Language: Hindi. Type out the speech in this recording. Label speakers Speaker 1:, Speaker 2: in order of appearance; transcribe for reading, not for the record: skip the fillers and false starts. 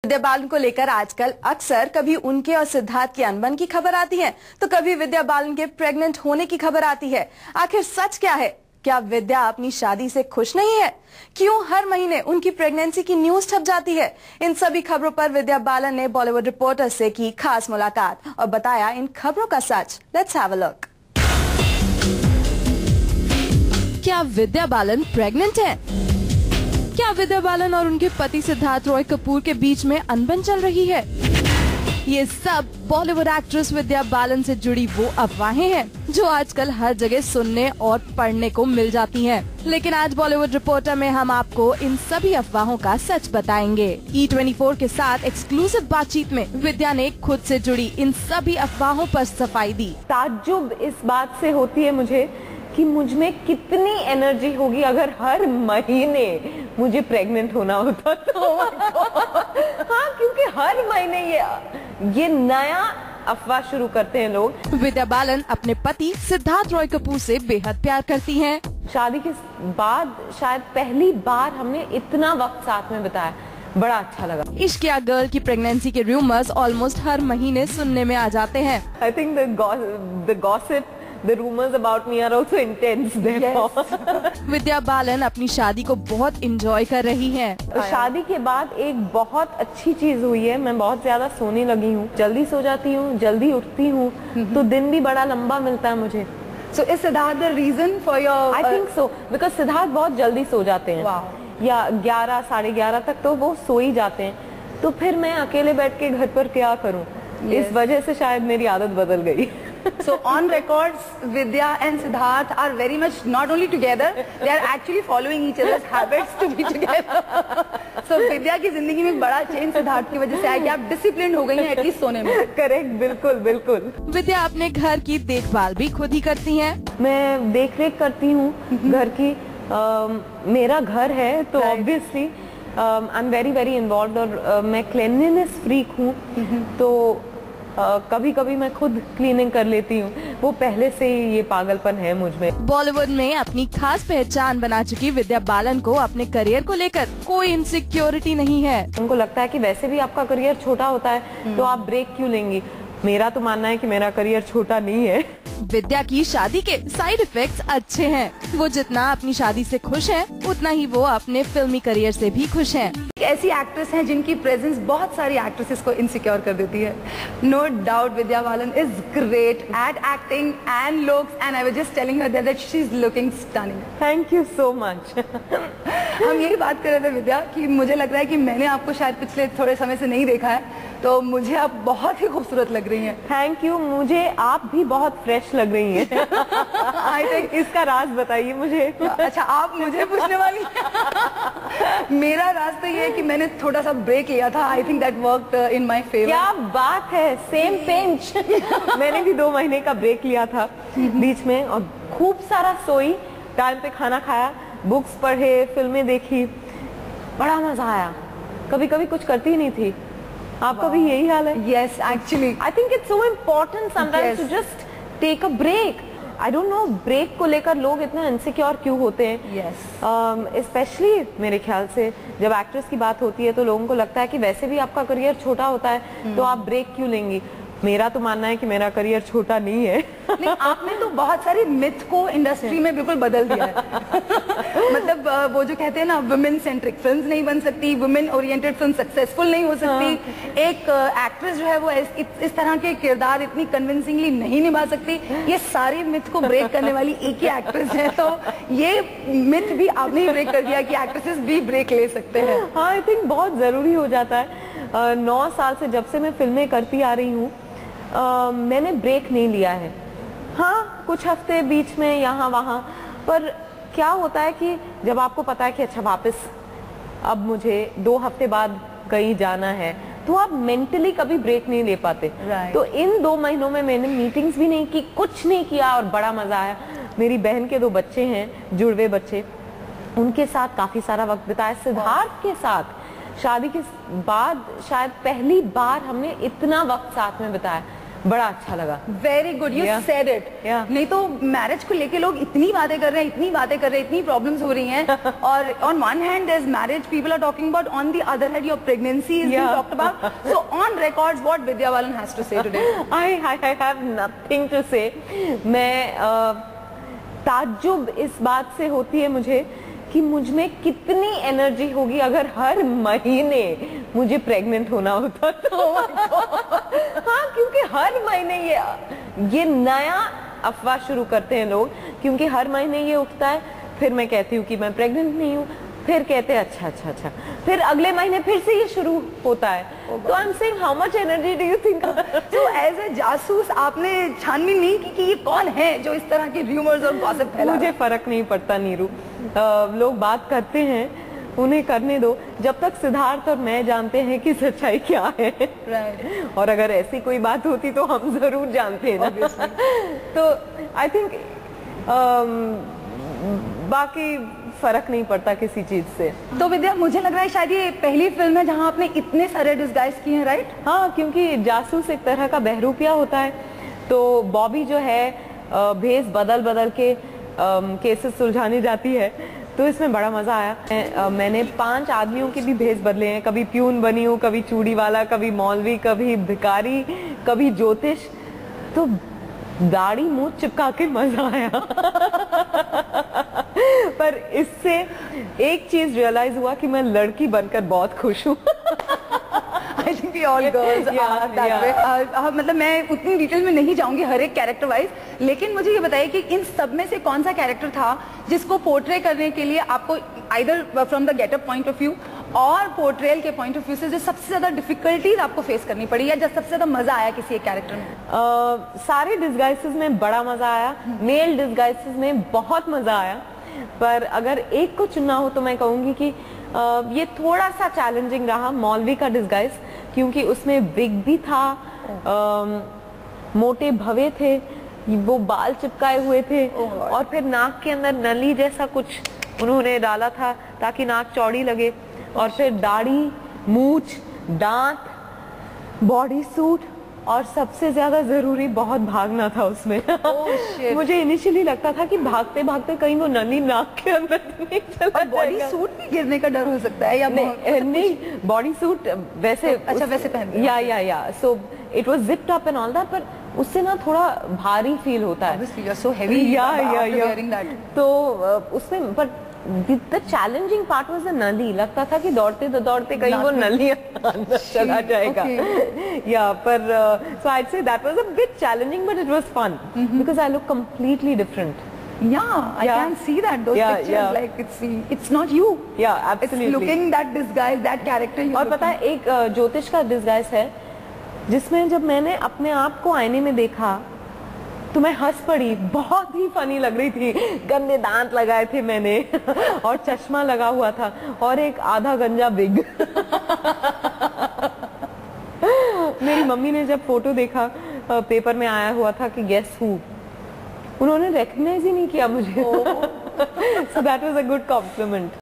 Speaker 1: विद्या बालन को लेकर आजकल अक्सर कभी उनके और सिद्धार्थ की अनबन की खबर आती है तो कभी विद्या बालन के प्रेग्नेंट होने की खबर आती है। आखिर सच क्या है? क्या विद्या अपनी शादी से खुश नहीं है? क्यों हर महीने उनकी प्रेगनेंसी की न्यूज छप जाती है? इन सभी खबरों पर विद्या बालन ने बॉलीवुड रिपोर्टर से की खास मुलाकात और बताया इन खबरों का सच। Let's have a look. क्या विद्या बालन प्रेग्नेंट है? क्या विद्या बालन और उनके पति सिद्धार्थ रॉय कपूर के बीच में अनबन चल रही है? ये सब बॉलीवुड एक्ट्रेस विद्या बालन से जुड़ी वो अफवाहें हैं जो आजकल हर जगह सुनने और पढ़ने को मिल जाती हैं। लेकिन आज बॉलीवुड रिपोर्टर में हम आपको इन सभी अफवाहों का सच बताएंगे। E24 के साथ एक्सक्लूसिव बातचीत में विद्या ने खुद से जुड़ी इन सभी अफवाहों पर सफाई दी।
Speaker 2: ताज्जुब इस बात से होती है मुझे कि मुझ में कितनी एनर्जी होगी अगर हर महीने मुझे प्रेग्नेंट होना होता तो। हाँ, क्योंकि हर महीने ये नया अफवाह शुरू करते हैं लोग।
Speaker 1: विद्या बालन अपने पति सिद्धार्थ रॉय कपूर से बेहद प्यार करती हैं।
Speaker 2: शादी के बाद शायद पहली बार हमने इतना वक्त साथ में बिताया, बड़ा अच्छा लगा।
Speaker 1: इश्क या गर्ल की प्रेगनेंसी के रूमर्स ऑलमोस्ट हर महीने सुनने में आ जाते हैं।
Speaker 2: I think the gossip, the rumors about me are also intense therefore.
Speaker 1: Yes. Vidya Balan अपनी शादी को बहुत एंजॉय कर रही हैं।
Speaker 2: शादी के बाद एक बहुत अच्छी चीज हुई है, मैं बहुत ज्यादा सोने लगी हूँ, जल्दी सो जाती हूँ, जल्दी उठती हूँ, तो दिन भी बड़ा लंबा मिलता है मुझे।
Speaker 1: So is Siddharth the reason for your?
Speaker 2: I think so, because Siddharth बहुत जल्दी सो जाते हैं।
Speaker 1: Wow.
Speaker 2: या 11 साढ़े 11 तक तो वो सो ही जाते हैं, तो फिर मैं अकेले बैठ के घर पर क्या करूँ? इस वजह से शायद मेरी आदत बदल गई।
Speaker 3: So on records, Vidya and Siddharth are very much not only together, they are actually following each other's habits to be together. So Vidya की जिंदगी में बड़ा चेंज सिद्धार्थ की वजह से आया कि आप डिसिप्लिन हो गई हैं एटलीस्ट सोने में।
Speaker 2: करेक्ट, बिल्कुल बिल्कुल।
Speaker 1: विद्या अपने घर की देखभाल भी खुद ही करती हैं।
Speaker 2: मैं देख रेख करती हूँ घर की। मेरा घर है तो obviously I am very very involve और मैं क्लीनलीनेस फ्रीक हूँ, तो कभी कभी मैं खुद क्लीनिंग कर लेती हूँ। वो पहले से ही ये पागलपन है मुझ में।
Speaker 1: बॉलीवुड में अपनी खास पहचान बना चुकी विद्या बालन को अपने करियर को लेकर कोई इनसिक्योरिटी नहीं है।
Speaker 2: उनको लगता है कि वैसे भी आपका करियर छोटा होता है तो आप ब्रेक क्यों लेंगी। मेरा तो मानना है कि मेरा करियर छोटा नहीं है।
Speaker 1: विद्या की शादी के साइड इफेक्ट्स अच्छे हैं। वो जितना अपनी शादी से खुश हैं, उतना ही वो अपने फिल्मी करियर से भी खुश हैं।
Speaker 3: ऐसी एक्ट्रेस हैं जिनकी प्रेजेंस बहुत सारी एक्ट्रेसेस को इनसिक्योर कर देती है। No doubt Vidya Balan is great at acting and looks and I was just telling her that she is looking stunning.
Speaker 2: Thank you so much.
Speaker 3: हम यही बात कर रहे थे विद्या कि मुझे लग रहा है कि मैंने आपको शायद पिछले थोड़े समय से नहीं देखा है, तो मुझे आप बहुत ही खूबसूरत लग रही हैं।
Speaker 2: Thank you. मुझे आप भी बहुत फ्रेश लग रही हैं। आई थिंक इसका राज बताइए मुझे।
Speaker 3: अच्छा, आप मुझे पूछने वाली हैं? मेरा राज तो ये है कि मैंने थोड़ा सा ब्रेक लिया था। I think that worked in my favour.
Speaker 2: क्या बात है, सेम पिंच। मैंने भी 2 महीने का ब्रेक लिया था बीच में और खूब सारा सोई, टाइम पे खाना खाया, बुक्स पढ़े, फिल्में देखी, बड़ा मजा आया। कभी कभी कुछ करती ही नहीं थी। आपका भी यही हाल है?
Speaker 3: Yes, actually.
Speaker 2: I think it's so important sometimes to just take a break. I don't know, break को लेकर लोग इतना इनसिक्योर क्यों होते हैं?
Speaker 3: Yes.
Speaker 2: Especially मेरे ख्याल से जब एक्ट्रेस की बात होती है तो लोगों को लगता है कि वैसे भी आपका करियर छोटा होता है तो आप ब्रेक क्यों लेंगी। मेरा तो मानना है कि मेरा करियर छोटा नहीं है।
Speaker 3: नहीं, आपने तो बहुत सारी मिथ को इंडस्ट्री में बिल्कुल बदल दिया है। मतलब वो जो कहते हैं ना, वुमेन सेंट्रिक फिल्म्स नहीं बन सकती, वुमेन ओरिएंटेड फिल्म सक्सेसफुल नहीं हो सकती। एक एक्ट्रेस जो है वो इस तरह के किरदार इतनी कन्विंसिंगली नहीं निभा सकती। ये सारी मिथ को ब्रेक करने वाली एक ही एक्ट्रेस है, तो ये मिथ भी आपने ही ब्रेक कर दिया कि एक्ट्रेसेस भी ब्रेक ले सकते हैं।
Speaker 2: हाँ, आई थिंक बहुत जरूरी हो जाता है। 9 साल से जब से मैं फिल्में करती आ रही हूँ, मैंने ब्रेक नहीं लिया है। हाँ, कुछ हफ्ते बीच में यहाँ वहाँ, पर क्या होता है कि जब आपको पता है कि अच्छा वापस अब मुझे 2 हफ्ते बाद कहीं जाना है, तो आप मेंटली कभी ब्रेक नहीं ले पाते। तो इन 2 महीनों में मैंने मीटिंग्स भी नहीं की, कुछ नहीं किया और बड़ा मजा आया। मेरी बहन के 2 बच्चे हैं, जुड़वे बच्चे, उनके साथ काफी सारा वक्त बिताया। सिद्धार्थ के साथ शादी के बाद शायद पहली बार हमने इतना वक्त साथ में बिताया, बड़ा अच्छा लगा।
Speaker 3: Very good, you said it. नहीं तो मैरिज को लेके लोग इतनी बातें कर रहे हैं, इतनी प्रॉब्लम्स हो रही हैं, और on one hand there is marriage, people are talking about, on the other hand your pregnancy is being talked about. So on records what Vidya Balan has to say today?
Speaker 2: I have nothing to say. मैं ताज्जुब इस बात से होती है मुझे कि मुझ में कितनी एनर्जी होगी अगर हर महीने मुझे प्रेग्नेंट होना होता तो। हाँ, क्योंकि हर महीने ये नया अफवाह शुरू करते हैं लोग, क्योंकि हर महीने ये उठता है, फिर मैं कहती हूँ कि मैं प्रेग्नेंट नहीं हूँ, फिर कहते हैं अच्छा, फिर अगले महीने फिर से ये शुरू होता है। तो I am saying how much energy do you think?
Speaker 3: So as a जासूस आपने छानबीन नहीं की कि ये कौन है जो इस तरह के रूमर्स और गॉसिप फैला?
Speaker 2: मुझे फर्क नहीं पड़ता नीरू, लोग बात करते हैं, उन्हें करने दो, जब तक सिद्धार्थ और मैं जानते हैं कि सच्चाई क्या है। और अगर ऐसी कोई बात होती तो हम जरूर जानते हैं ना। तो आई थिंक बाकी फर्क नहीं पड़ता किसी चीज से।
Speaker 3: तो विद्या, मुझे लग रहा है शायद ये पहली फिल्म है जहां आपने इतने सारे डिस्गाइज किए हैं, राइट?
Speaker 2: हाँ, क्योंकि जासूस एक तरह का बहरूपिया होता है, तो बॉबी जो है भेस बदल बदल के केसेस सुलझाने जाती है, तो इसमें बड़ा मजा आया। मैंने 5 आदमियों के भी भेस बदले हैं, कभी प्यून बनी हूँ, कभी चूड़ी वाला, कभी मौलवी, कभी भिखारी, कभी ज्योतिष, तो दाढ़ी मुंह चिपका के मजा आया। पर इससे एक चीज रियलाइज हुआ कि मैं लड़की बनकर बहुत खुश हूँ।
Speaker 3: I think we all girls are that way. मतलब मैं उतनी डिटेल में नहीं जाऊंगी हर एक कैरेक्टर वाइज, लेकिन मुझे ये बताइए कि इन सब में से कौन सा कैरेक्टर था जिसको पोर्ट्रे करने के लिए आपको either from the getup point of view और पोर्ट्रेयल के पॉइंट ऑफ व्यू से जो सबसे ज्यादा डिफिकल्टीज आपको फेस करनी पड़ी, या जब सबसे ज्यादा मजा आया किसी एक कैरेक्टर में?
Speaker 2: सारे डिस्गाइसेस में बड़ा मजा आया, मेल डिस्गाइसेस में बहुत मजा आया, पर अगर एक को चुनना हो तो मैं कहूंगी कि ये थोड़ा सा चैलेंजिंग रहा मौलवी का डिस्गाइज, क्योंकि उसमें विग भी था, मोटे भवे थे, वो बाल चिपकाए हुए थे, और फिर नाक के अंदर नली जैसा कुछ उन्होंने डाला था ताकि नाक चौड़ी लगे, और फिर दाढ़ी, मूछ, दांत, बॉडी सूट, और सबसे ज्यादा जरूरी बहुत भागना था उसमें। मुझे इनिशियली लगता था कि भागते भागते कहीं वो नली नाक के अंदर नहीं चला।
Speaker 3: बॉडी सूट भी गिरने का डर हो सकता है या
Speaker 2: नहीं, बॉडी सूट वैसे
Speaker 3: वैसे पहन
Speaker 2: या so it was zipped up and all that, पर उससे ना थोड़ा भारी फील होता है।
Speaker 3: Obviously, you're so heavy after wearing that.
Speaker 2: तो उसमें पर the challenging part was the नली। लगता था कि दौड़ते कहीं वो नली अंदर चला जाएगा। या पर so I'd say that was a bit challenging, but it was fun because I look completely different.
Speaker 3: Yeah, I can see that those pictures, like it's not you.
Speaker 2: Yeah, absolutely.
Speaker 3: It's looking that disguise, that character.
Speaker 2: और पता है एक ज्योतिष का डिस्गाइज है जिसमें जब मैंने अपने आप को आईने में देखा तो मैं हंस पड़ी, बहुत ही फनी लग रही थी। गंदे दांत लगाए थे मैंने और चश्मा लगा हुआ था और एक आधा गंजा विग। मेरी मम्मी ने जब फोटो देखा, पेपर में आया हुआ था कि गेस हू, उन्होंने रिकॉग्नाइज ही नहीं किया मुझे। So that was a good compliment.